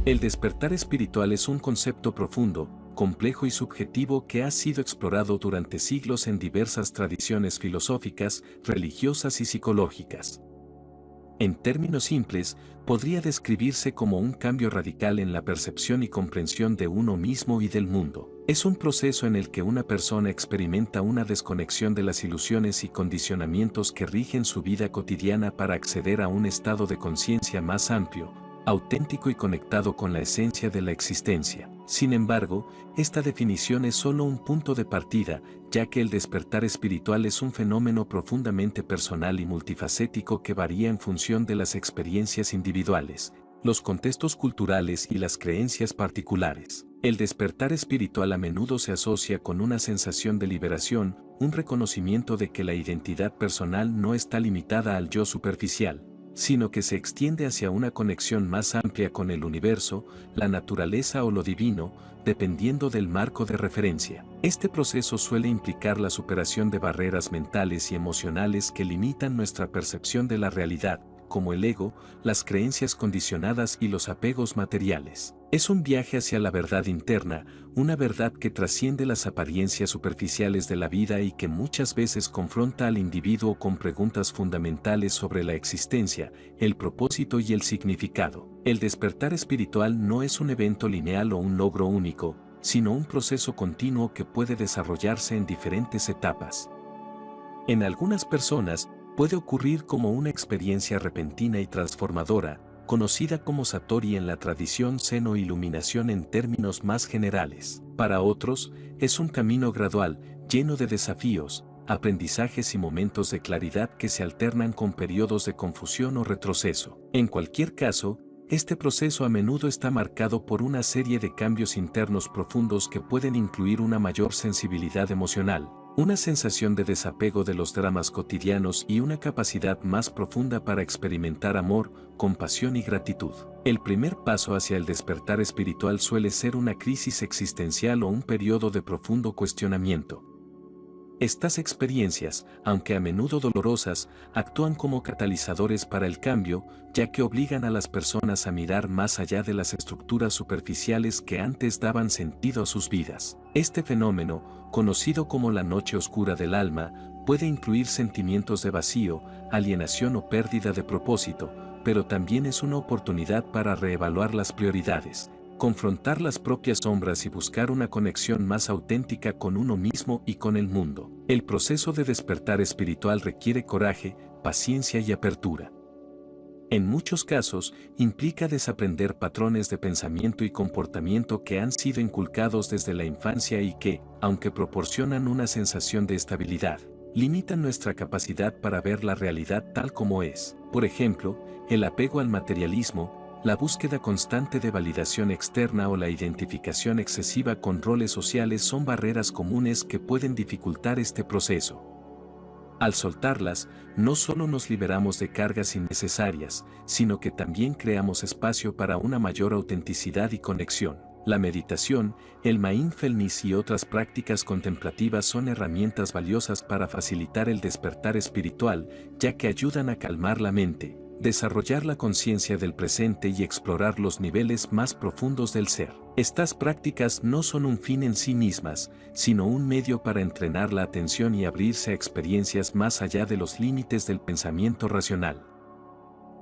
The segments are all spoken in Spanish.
El despertar espiritual es un concepto profundo, complejo y subjetivo que ha sido explorado durante siglos en diversas tradiciones filosóficas, religiosas y psicológicas. En términos simples, podría describirse como un cambio radical en la percepción y comprensión de uno mismo y del mundo. Es un proceso en el que una persona experimenta una desconexión de las ilusiones y condicionamientos que rigen su vida cotidiana para acceder a un estado de conciencia más amplio, auténtico y conectado con la esencia de la existencia. Sin embargo, esta definición es solo un punto de partida, ya que el despertar espiritual es un fenómeno profundamente personal y multifacético que varía en función de las experiencias individuales, los contextos culturales y las creencias particulares. El despertar espiritual a menudo se asocia con una sensación de liberación, un reconocimiento de que la identidad personal no está limitada al yo superficial, sino que se extiende hacia una conexión más amplia con el universo, la naturaleza o lo divino, dependiendo del marco de referencia. Este proceso suele implicar la superación de barreras mentales y emocionales que limitan nuestra percepción de la realidad, como el ego, las creencias condicionadas y los apegos materiales. Es un viaje hacia la verdad interna, una verdad que trasciende las apariencias superficiales de la vida y que muchas veces confronta al individuo con preguntas fundamentales sobre la existencia, el propósito y el significado. El despertar espiritual no es un evento lineal o un logro único, sino un proceso continuo que puede desarrollarse en diferentes etapas. En algunas personas, puede ocurrir como una experiencia repentina y transformadora, conocida como Satori en la tradición Zen o iluminación en términos más generales. Para otros, es un camino gradual, lleno de desafíos, aprendizajes y momentos de claridad que se alternan con periodos de confusión o retroceso. En cualquier caso, este proceso a menudo está marcado por una serie de cambios internos profundos que pueden incluir una mayor sensibilidad emocional, una sensación de desapego de los dramas cotidianos y una capacidad más profunda para experimentar amor, compasión y gratitud. El primer paso hacia el despertar espiritual suele ser una crisis existencial o un periodo de profundo cuestionamiento. Estas experiencias, aunque a menudo dolorosas, actúan como catalizadores para el cambio, ya que obligan a las personas a mirar más allá de las estructuras superficiales que antes daban sentido a sus vidas. Este fenómeno, conocido como la noche oscura del alma, puede incluir sentimientos de vacío, alienación o pérdida de propósito, pero también es una oportunidad para reevaluar las prioridades, confrontar las propias sombras y buscar una conexión más auténtica con uno mismo y con el mundo. El proceso de despertar espiritual requiere coraje, paciencia y apertura. En muchos casos, implica desaprender patrones de pensamiento y comportamiento que han sido inculcados desde la infancia y que, aunque proporcionan una sensación de estabilidad, limitan nuestra capacidad para ver la realidad tal como es. Por ejemplo, el apego al materialismo, la búsqueda constante de validación externa o la identificación excesiva con roles sociales son barreras comunes que pueden dificultar este proceso. Al soltarlas, no solo nos liberamos de cargas innecesarias, sino que también creamos espacio para una mayor autenticidad y conexión. La meditación, el mindfulness y otras prácticas contemplativas son herramientas valiosas para facilitar el despertar espiritual, ya que ayudan a calmar la mente, desarrollar la conciencia del presente y explorar los niveles más profundos del ser. Estas prácticas no son un fin en sí mismas, sino un medio para entrenar la atención y abrirse a experiencias más allá de los límites del pensamiento racional.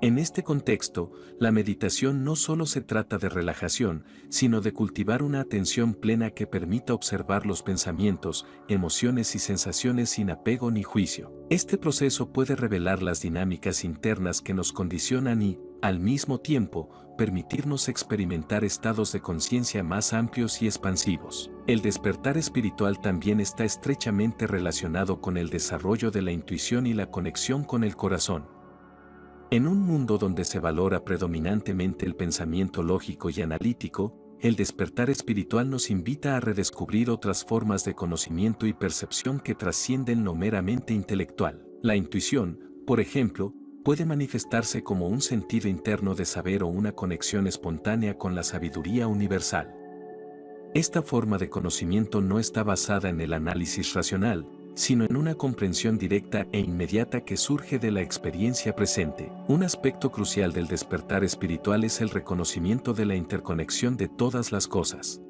En este contexto, la meditación no solo se trata de relajación, sino de cultivar una atención plena que permita observar los pensamientos, emociones y sensaciones sin apego ni juicio. Este proceso puede revelar las dinámicas internas que nos condicionan y, al mismo tiempo, permitirnos experimentar estados de conciencia más amplios y expansivos. El despertar espiritual también está estrechamente relacionado con el desarrollo de la intuición y la conexión con el corazón. En un mundo donde se valora predominantemente el pensamiento lógico y analítico, el despertar espiritual nos invita a redescubrir otras formas de conocimiento y percepción que trascienden lo meramente intelectual. La intuición, por ejemplo, puede manifestarse como un sentido interno de saber o una conexión espontánea con la sabiduría universal. Esta forma de conocimiento no está basada en el análisis racional, sino en una comprensión directa e inmediata que surge de la experiencia presente. Un aspecto crucial del despertar espiritual es el reconocimiento de la interconexión de todas las cosas.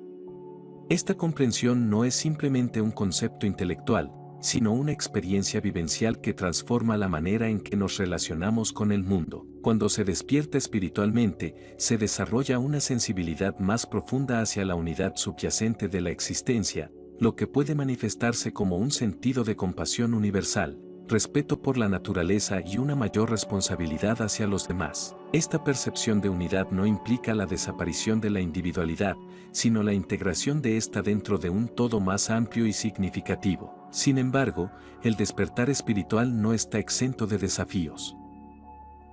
Esta comprensión no es simplemente un concepto intelectual, sino una experiencia vivencial que transforma la manera en que nos relacionamos con el mundo. Cuando se despierta espiritualmente, se desarrolla una sensibilidad más profunda hacia la unidad subyacente de la existencia, lo que puede manifestarse como un sentido de compasión universal, respeto por la naturaleza y una mayor responsabilidad hacia los demás. Esta percepción de unidad no implica la desaparición de la individualidad, sino la integración de esta dentro de un todo más amplio y significativo. Sin embargo, el despertar espiritual no está exento de desafíos.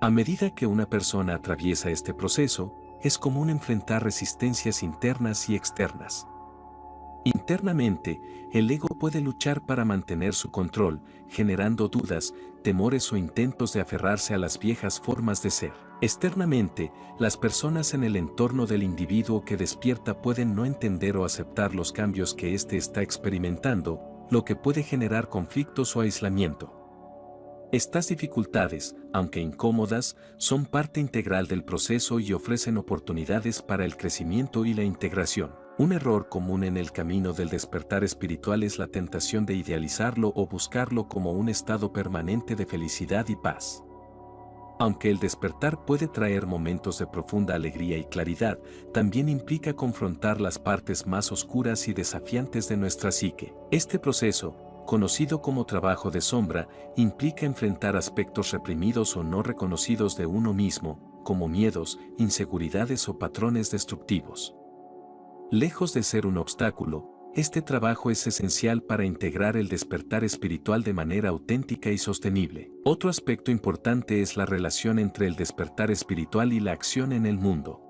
A medida que una persona atraviesa este proceso, es común enfrentar resistencias internas y externas. Internamente, el ego puede luchar para mantener su control, generando dudas, temores o intentos de aferrarse a las viejas formas de ser. Externamente, las personas en el entorno del individuo que despierta pueden no entender o aceptar los cambios que éste está experimentando, lo que puede generar conflictos o aislamiento. Estas dificultades, aunque incómodas, son parte integral del proceso y ofrecen oportunidades para el crecimiento y la integración. Un error común en el camino del despertar espiritual es la tentación de idealizarlo o buscarlo como un estado permanente de felicidad y paz. Aunque el despertar puede traer momentos de profunda alegría y claridad, también implica confrontar las partes más oscuras y desafiantes de nuestra psique. Este proceso, conocido como trabajo de sombra, implica enfrentar aspectos reprimidos o no reconocidos de uno mismo, como miedos, inseguridades o patrones destructivos. Lejos de ser un obstáculo, este trabajo es esencial para integrar el despertar espiritual de manera auténtica y sostenible. Otro aspecto importante es la relación entre el despertar espiritual y la acción en el mundo.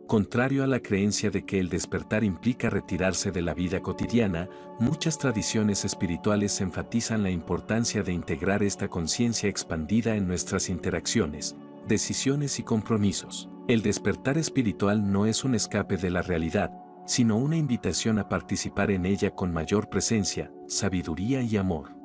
Contrario a la creencia de que el despertar implica retirarse de la vida cotidiana, muchas tradiciones espirituales enfatizan la importancia de integrar esta conciencia expandida en nuestras interacciones, decisiones y compromisos. El despertar espiritual no es un escape de la realidad, sino una invitación a participar en ella con mayor presencia, sabiduría y amor.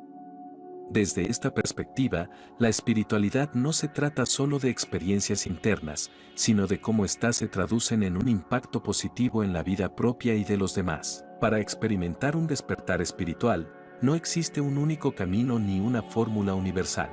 Desde esta perspectiva, la espiritualidad no se trata solo de experiencias internas, sino de cómo éstas se traducen en un impacto positivo en la vida propia y de los demás. Para experimentar un despertar espiritual, no existe un único camino ni una fórmula universal.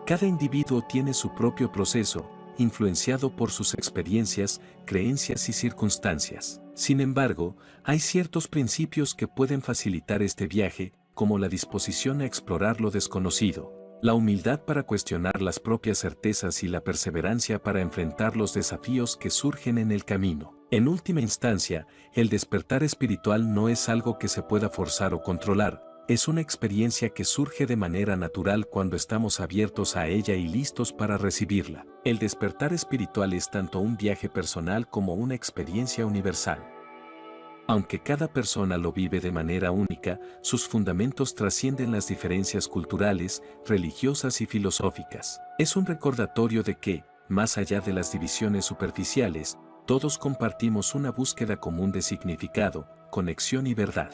Cada individuo tiene su propio proceso, influenciado por sus experiencias, creencias y circunstancias. Sin embargo, hay ciertos principios que pueden facilitar este viaje, como la disposición a explorar lo desconocido, la humildad para cuestionar las propias certezas y la perseverancia para enfrentar los desafíos que surgen en el camino. En última instancia, el despertar espiritual no es algo que se pueda forzar o controlar, es una experiencia que surge de manera natural cuando estamos abiertos a ella y listos para recibirla. El despertar espiritual es tanto un viaje personal como una experiencia universal. Aunque cada persona lo vive de manera única, sus fundamentos trascienden las diferencias culturales, religiosas y filosóficas. Es un recordatorio de que, más allá de las divisiones superficiales, todos compartimos una búsqueda común de significado, conexión y verdad.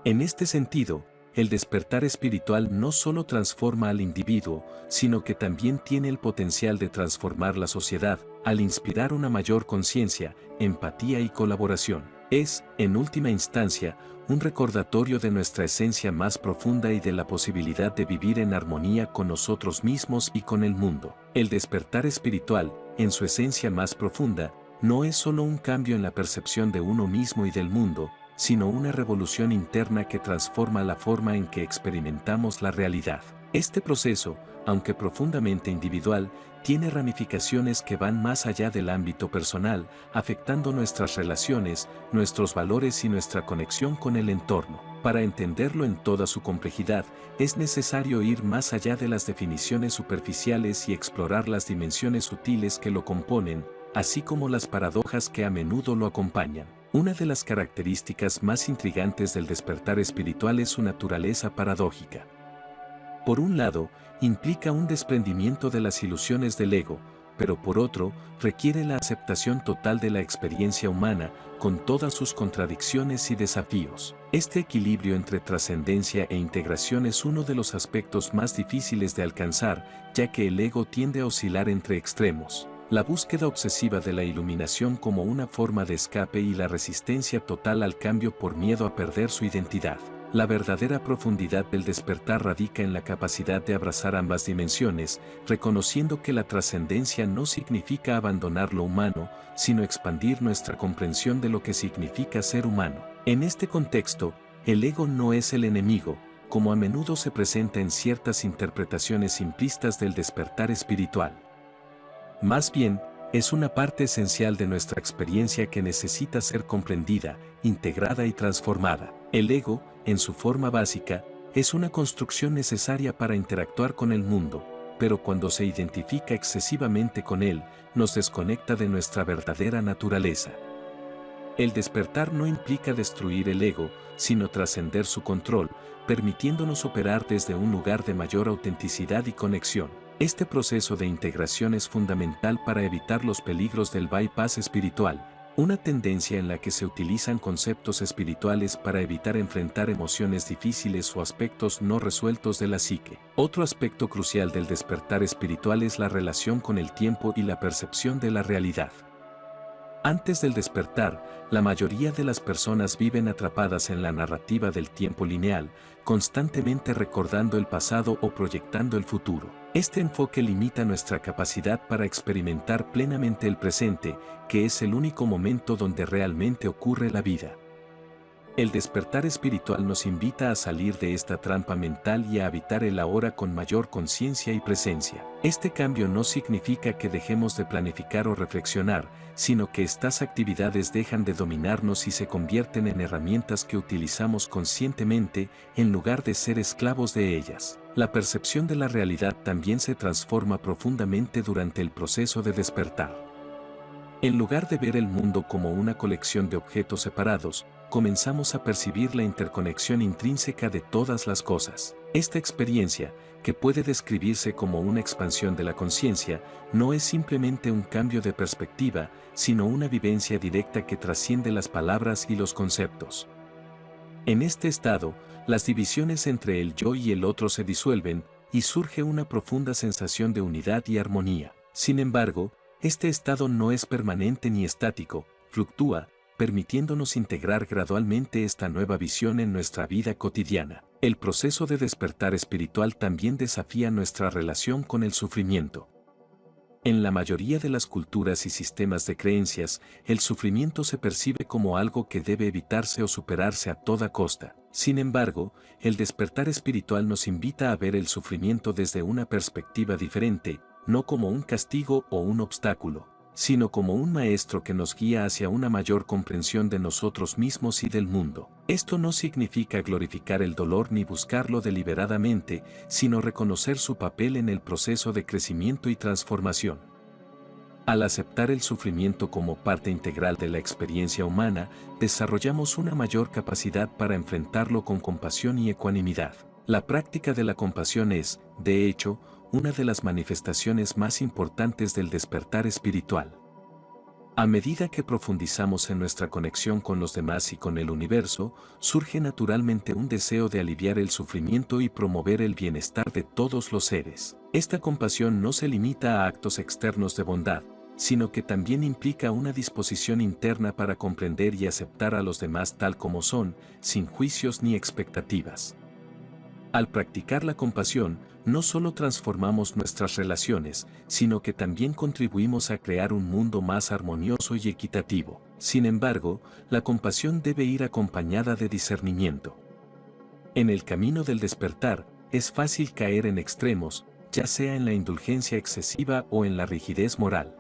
En este sentido, el despertar espiritual no solo transforma al individuo, sino que también tiene el potencial de transformar la sociedad, al inspirar una mayor conciencia, empatía y colaboración. Es, en última instancia, un recordatorio de nuestra esencia más profunda y de la posibilidad de vivir en armonía con nosotros mismos y con el mundo. El despertar espiritual, en su esencia más profunda, no es solo un cambio en la percepción de uno mismo y del mundo, sino una revolución interna que transforma la forma en que experimentamos la realidad. Este proceso, aunque profundamente individual, tiene ramificaciones que van más allá del ámbito personal, afectando nuestras relaciones, nuestros valores y nuestra conexión con el entorno. Para entenderlo en toda su complejidad, es necesario ir más allá de las definiciones superficiales y explorar las dimensiones sutiles que lo componen, así como las paradojas que a menudo lo acompañan. Una de las características más intrigantes del despertar espiritual es su naturaleza paradójica. Por un lado, implica un desprendimiento de las ilusiones del ego, pero por otro, requiere la aceptación total de la experiencia humana, con todas sus contradicciones y desafíos. Este equilibrio entre trascendencia e integración es uno de los aspectos más difíciles de alcanzar, ya que el ego tiende a oscilar entre extremos. La búsqueda obsesiva de la iluminación como una forma de escape y la resistencia total al cambio por miedo a perder su identidad. La verdadera profundidad del despertar radica en la capacidad de abrazar ambas dimensiones, reconociendo que la trascendencia no significa abandonar lo humano, sino expandir nuestra comprensión de lo que significa ser humano. En este contexto, el ego no es el enemigo, como a menudo se presenta en ciertas interpretaciones simplistas del despertar espiritual. Más bien, es una parte esencial de nuestra experiencia que necesita ser comprendida, integrada y transformada. El ego, en su forma básica, es una construcción necesaria para interactuar con el mundo, pero cuando se identifica excesivamente con él, nos desconecta de nuestra verdadera naturaleza. El despertar no implica destruir el ego, sino trascender su control, permitiéndonos operar desde un lugar de mayor autenticidad y conexión. Este proceso de integración es fundamental para evitar los peligros del bypass espiritual, una tendencia en la que se utilizan conceptos espirituales para evitar enfrentar emociones difíciles o aspectos no resueltos de la psique. Otro aspecto crucial del despertar espiritual es la relación con el tiempo y la percepción de la realidad. Antes del despertar, la mayoría de las personas viven atrapadas en la narrativa del tiempo lineal, constantemente recordando el pasado o proyectando el futuro. Este enfoque limita nuestra capacidad para experimentar plenamente el presente, que es el único momento donde realmente ocurre la vida. El despertar espiritual nos invita a salir de esta trampa mental y a habitar el ahora con mayor conciencia y presencia. Este cambio no significa que dejemos de planificar o reflexionar, sino que estas actividades dejan de dominarnos y se convierten en herramientas que utilizamos conscientemente, en lugar de ser esclavos de ellas. La percepción de la realidad también se transforma profundamente durante el proceso de despertar. En lugar de ver el mundo como una colección de objetos separados, comenzamos a percibir la interconexión intrínseca de todas las cosas. Esta experiencia, que puede describirse como una expansión de la conciencia, no es simplemente un cambio de perspectiva, sino una vivencia directa que trasciende las palabras y los conceptos. En este estado, las divisiones entre el yo y el otro se disuelven, y surge una profunda sensación de unidad y armonía. Sin embargo, este estado no es permanente ni estático, fluctúa, permitiéndonos integrar gradualmente esta nueva visión en nuestra vida cotidiana. El proceso de despertar espiritual también desafía nuestra relación con el sufrimiento. En la mayoría de las culturas y sistemas de creencias, el sufrimiento se percibe como algo que debe evitarse o superarse a toda costa. Sin embargo, el despertar espiritual nos invita a ver el sufrimiento desde una perspectiva diferente, no como un castigo o un obstáculo, sino como un maestro que nos guía hacia una mayor comprensión de nosotros mismos y del mundo. Esto no significa glorificar el dolor ni buscarlo deliberadamente, sino reconocer su papel en el proceso de crecimiento y transformación. Al aceptar el sufrimiento como parte integral de la experiencia humana, desarrollamos una mayor capacidad para enfrentarlo con compasión y ecuanimidad. La práctica de la compasión es, de hecho, una de las manifestaciones más importantes del despertar espiritual. A medida que profundizamos en nuestra conexión con los demás y con el universo, surge naturalmente un deseo de aliviar el sufrimiento y promover el bienestar de todos los seres. Esta compasión no se limita a actos externos de bondad, sino que también implica una disposición interna para comprender y aceptar a los demás tal como son, sin juicios ni expectativas. Al practicar la compasión, no solo transformamos nuestras relaciones, sino que también contribuimos a crear un mundo más armonioso y equitativo. Sin embargo, la compasión debe ir acompañada de discernimiento. En el camino del despertar, es fácil caer en extremos, ya sea en la indulgencia excesiva o en la rigidez moral.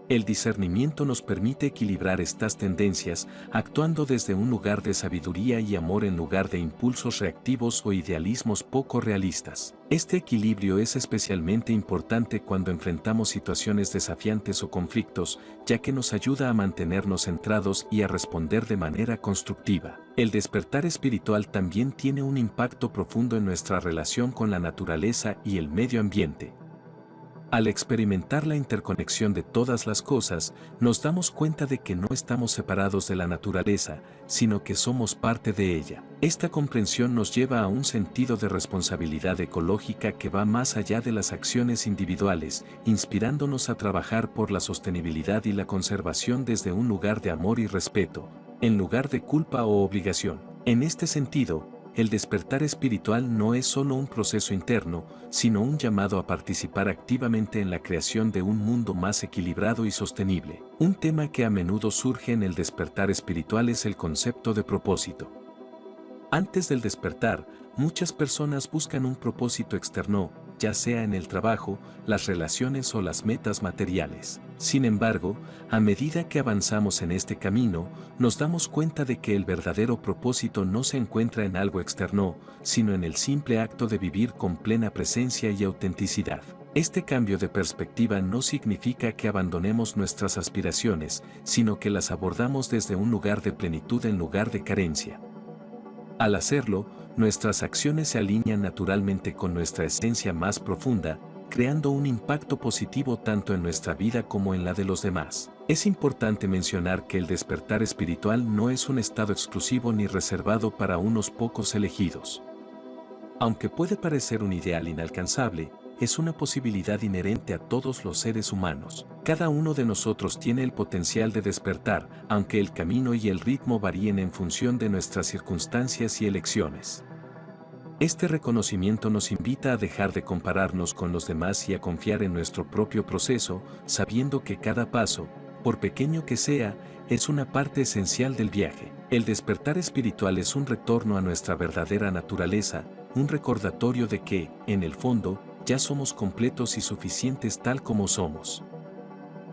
El discernimiento nos permite equilibrar estas tendencias, actuando desde un lugar de sabiduría y amor en lugar de impulsos reactivos o idealismos poco realistas. Este equilibrio es especialmente importante cuando enfrentamos situaciones desafiantes o conflictos, ya que nos ayuda a mantenernos centrados y a responder de manera constructiva. El despertar espiritual también tiene un impacto profundo en nuestra relación con la naturaleza y el medio ambiente. Al experimentar la interconexión de todas las cosas, nos damos cuenta de que no estamos separados de la naturaleza, sino que somos parte de ella. Esta comprensión nos lleva a un sentido de responsabilidad ecológica que va más allá de las acciones individuales, inspirándonos a trabajar por la sostenibilidad y la conservación desde un lugar de amor y respeto, en lugar de culpa o obligación. En este sentido, el despertar espiritual no es solo un proceso interno, sino un llamado a participar activamente en la creación de un mundo más equilibrado y sostenible. Un tema que a menudo surge en el despertar espiritual es el concepto de propósito. Antes del despertar, muchas personas buscan un propósito externo, ya sea en el trabajo, las relaciones o las metas materiales. Sin embargo, a medida que avanzamos en este camino, nos damos cuenta de que el verdadero propósito no se encuentra en algo externo, sino en el simple acto de vivir con plena presencia y autenticidad. Este cambio de perspectiva no significa que abandonemos nuestras aspiraciones, sino que las abordamos desde un lugar de plenitud en lugar de carencia. Al hacerlo, nuestras acciones se alinean naturalmente con nuestra esencia más profunda, creando un impacto positivo tanto en nuestra vida como en la de los demás. Es importante mencionar que el despertar espiritual no es un estado exclusivo ni reservado para unos pocos elegidos. Aunque puede parecer un ideal inalcanzable, es una posibilidad inherente a todos los seres humanos. Cada uno de nosotros tiene el potencial de despertar, aunque el camino y el ritmo varíen en función de nuestras circunstancias y elecciones. Este reconocimiento nos invita a dejar de compararnos con los demás y a confiar en nuestro propio proceso, sabiendo que cada paso, por pequeño que sea, es una parte esencial del viaje. El despertar espiritual es un retorno a nuestra verdadera naturaleza, un recordatorio de que, en el fondo, ya somos completos y suficientes tal como somos.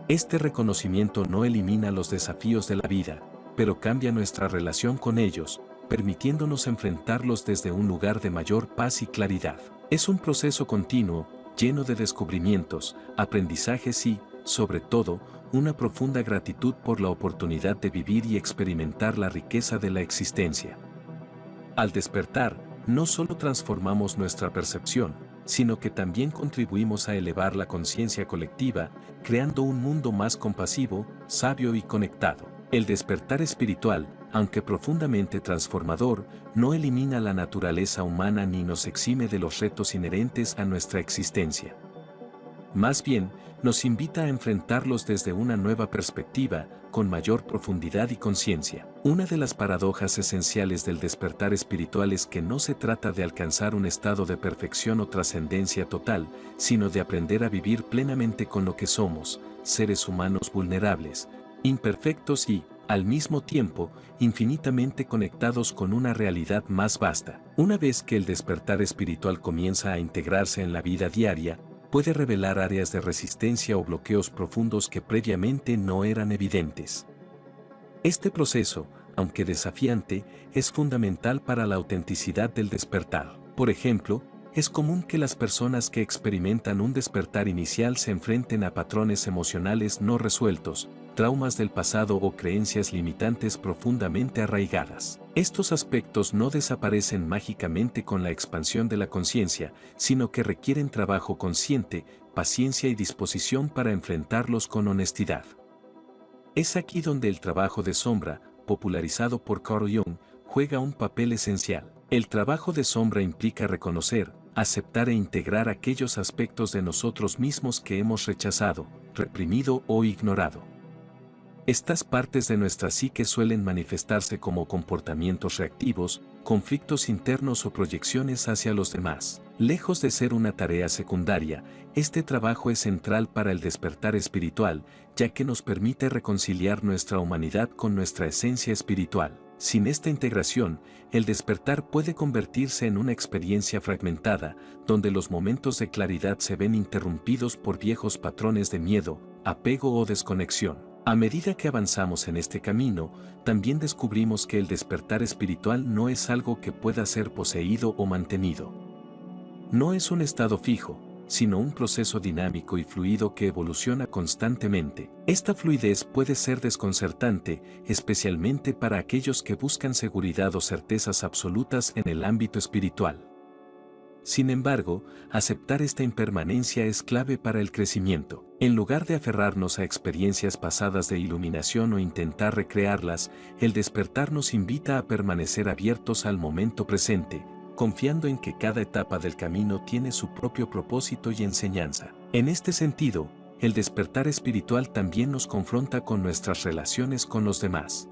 Este reconocimiento no elimina los desafíos de la vida, pero cambia nuestra relación con ellos, permitiéndonos enfrentarlos desde un lugar de mayor paz y claridad. Es un proceso continuo, lleno de descubrimientos, aprendizajes y, sobre todo, una profunda gratitud por la oportunidad de vivir y experimentar la riqueza de la existencia. Al despertar, no solo transformamos nuestra percepción, sino que también contribuimos a elevar la conciencia colectiva, creando un mundo más compasivo, sabio y conectado. El despertar espiritual, aunque profundamente transformador, no elimina la naturaleza humana ni nos exime de los retos inherentes a nuestra existencia. Más bien, nos invita a enfrentarlos desde una nueva perspectiva, con mayor profundidad y conciencia. Una de las paradojas esenciales del despertar espiritual es que no se trata de alcanzar un estado de perfección o trascendencia total, sino de aprender a vivir plenamente con lo que somos, seres humanos vulnerables, imperfectos y, al mismo tiempo, infinitamente conectados con una realidad más vasta. Una vez que el despertar espiritual comienza a integrarse en la vida diaria, puede revelar áreas de resistencia o bloqueos profundos que previamente no eran evidentes. Este proceso, aunque desafiante, es fundamental para la autenticidad del despertar. Por ejemplo, es común que las personas que experimentan un despertar inicial se enfrenten a patrones emocionales no resueltos, traumas del pasado o creencias limitantes profundamente arraigadas. Estos aspectos no desaparecen mágicamente con la expansión de la conciencia, sino que requieren trabajo consciente, paciencia y disposición para enfrentarlos con honestidad. Es aquí donde el trabajo de sombra, popularizado por Carl Jung, juega un papel esencial. El trabajo de sombra implica reconocer, aceptar e integrar aquellos aspectos de nosotros mismos que hemos rechazado, reprimido o ignorado. Estas partes de nuestra psique suelen manifestarse como comportamientos reactivos, conflictos internos o proyecciones hacia los demás. Lejos de ser una tarea secundaria, este trabajo es central para el despertar espiritual, ya que nos permite reconciliar nuestra humanidad con nuestra esencia espiritual. Sin esta integración, el despertar puede convertirse en una experiencia fragmentada, donde los momentos de claridad se ven interrumpidos por viejos patrones de miedo, apego o desconexión. A medida que avanzamos en este camino, también descubrimos que el despertar espiritual no es algo que pueda ser poseído o mantenido. No es un estado fijo, sino un proceso dinámico y fluido que evoluciona constantemente. Esta fluidez puede ser desconcertante, especialmente para aquellos que buscan seguridad o certezas absolutas en el ámbito espiritual. Sin embargo, aceptar esta impermanencia es clave para el crecimiento. En lugar de aferrarnos a experiencias pasadas de iluminación o intentar recrearlas, el despertar nos invita a permanecer abiertos al momento presente, confiando en que cada etapa del camino tiene su propio propósito y enseñanza. En este sentido, el despertar espiritual también nos confronta con nuestras relaciones con los demás.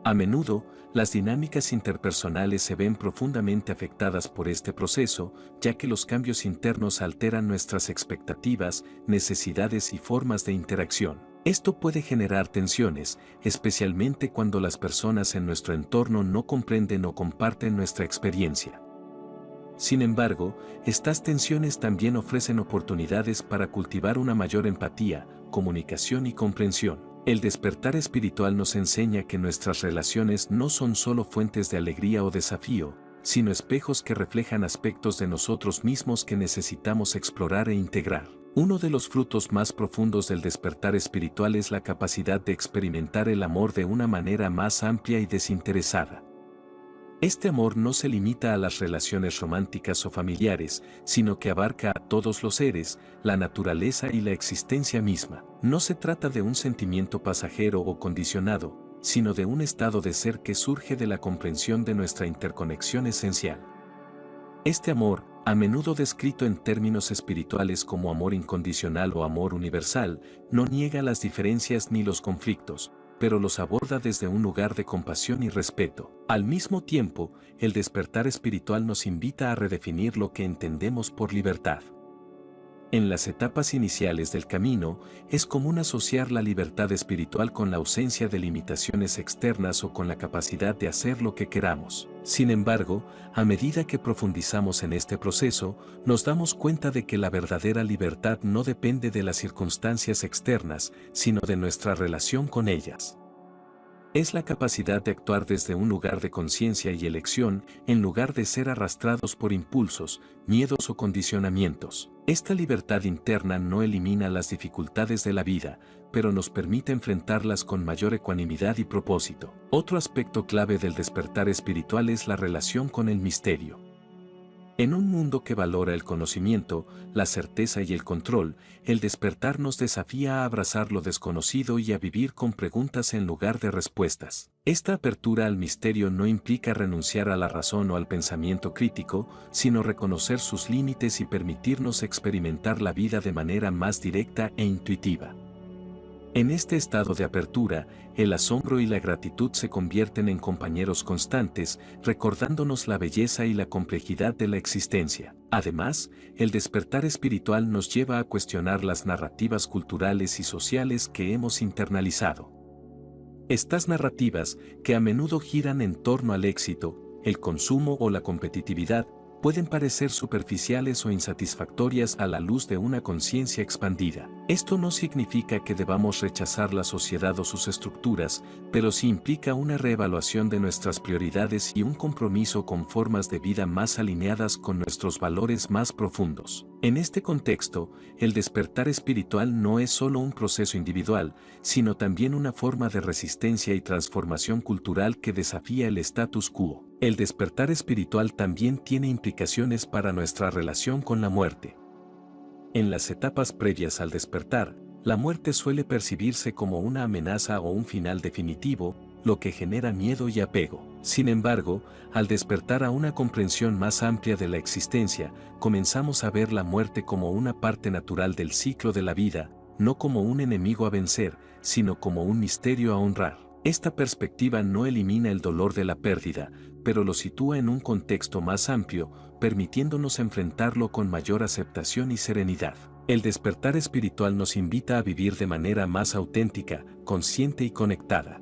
A menudo, las dinámicas interpersonales se ven profundamente afectadas por este proceso, ya que los cambios internos alteran nuestras expectativas, necesidades y formas de interacción. Esto puede generar tensiones, especialmente cuando las personas en nuestro entorno no comprenden o comparten nuestra experiencia. Sin embargo, estas tensiones también ofrecen oportunidades para cultivar una mayor empatía, comunicación y comprensión. El despertar espiritual nos enseña que nuestras relaciones no son solo fuentes de alegría o desafío, sino espejos que reflejan aspectos de nosotros mismos que necesitamos explorar e integrar. Uno de los frutos más profundos del despertar espiritual es la capacidad de experimentar el amor de una manera más amplia y desinteresada. Este amor no se limita a las relaciones románticas o familiares, sino que abarca a todos los seres, la naturaleza y la existencia misma. No se trata de un sentimiento pasajero o condicionado, sino de un estado de ser que surge de la comprensión de nuestra interconexión esencial. Este amor, a menudo descrito en términos espirituales como amor incondicional o amor universal, no niega las diferencias ni los conflictos, pero los aborda desde un lugar de compasión y respeto. Al mismo tiempo, el despertar espiritual nos invita a redefinir lo que entendemos por libertad. En las etapas iniciales del camino, es común asociar la libertad espiritual con la ausencia de limitaciones externas o con la capacidad de hacer lo que queramos. Sin embargo, a medida que profundizamos en este proceso, nos damos cuenta de que la verdadera libertad no depende de las circunstancias externas, sino de nuestra relación con ellas. Es la capacidad de actuar desde un lugar de conciencia y elección, en lugar de ser arrastrados por impulsos, miedos o condicionamientos. Esta libertad interna no elimina las dificultades de la vida, pero nos permite enfrentarlas con mayor ecuanimidad y propósito. Otro aspecto clave del despertar espiritual es la relación con el misterio. En un mundo que valora el conocimiento, la certeza y el control, el despertar nos desafía a abrazar lo desconocido y a vivir con preguntas en lugar de respuestas. Esta apertura al misterio no implica renunciar a la razón o al pensamiento crítico, sino reconocer sus límites y permitirnos experimentar la vida de manera más directa e intuitiva. En este estado de apertura, el asombro y la gratitud se convierten en compañeros constantes, recordándonos la belleza y la complejidad de la existencia. Además, el despertar espiritual nos lleva a cuestionar las narrativas culturales y sociales que hemos internalizado. Estas narrativas, que a menudo giran en torno al éxito, el consumo o la competitividad, pueden parecer superficiales o insatisfactorias a la luz de una conciencia expandida. Esto no significa que debamos rechazar la sociedad o sus estructuras, pero sí implica una reevaluación de nuestras prioridades y un compromiso con formas de vida más alineadas con nuestros valores más profundos. En este contexto, el despertar espiritual no es solo un proceso individual, sino también una forma de resistencia y transformación cultural que desafía el status quo. El despertar espiritual también tiene implicaciones para nuestra relación con la muerte. En las etapas previas al despertar, la muerte suele percibirse como una amenaza o un final definitivo, lo que genera miedo y apego. Sin embargo, al despertar a una comprensión más amplia de la existencia, comenzamos a ver la muerte como una parte natural del ciclo de la vida, no como un enemigo a vencer, sino como un misterio a honrar. Esta perspectiva no elimina el dolor de la pérdida, pero lo sitúa en un contexto más amplio, permitiéndonos enfrentarlo con mayor aceptación y serenidad. El despertar espiritual nos invita a vivir de manera más auténtica, consciente y conectada.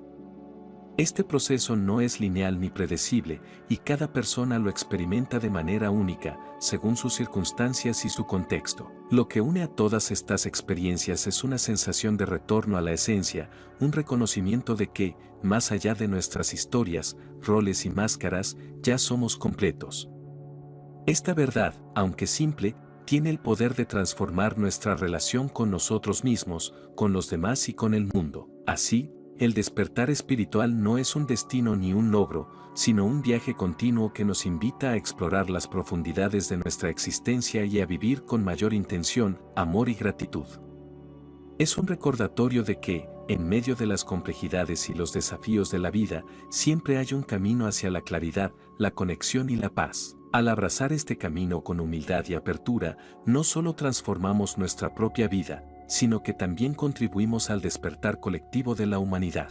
Este proceso no es lineal ni predecible, y cada persona lo experimenta de manera única, según sus circunstancias y su contexto. Lo que une a todas estas experiencias es una sensación de retorno a la esencia, un reconocimiento de que, más allá de nuestras historias, roles y máscaras, ya somos completos. Esta verdad, aunque simple, tiene el poder de transformar nuestra relación con nosotros mismos, con los demás y con el mundo. Así, El despertar espiritual no es un destino ni un logro, sino un viaje continuo que nos invita a explorar las profundidades de nuestra existencia y a vivir con mayor intención, amor y gratitud. Es un recordatorio de que, en medio de las complejidades y los desafíos de la vida, siempre hay un camino hacia la claridad, la conexión y la paz. Al abrazar este camino con humildad y apertura, no solo transformamos nuestra propia vida, sino que también contribuimos al despertar colectivo de la humanidad.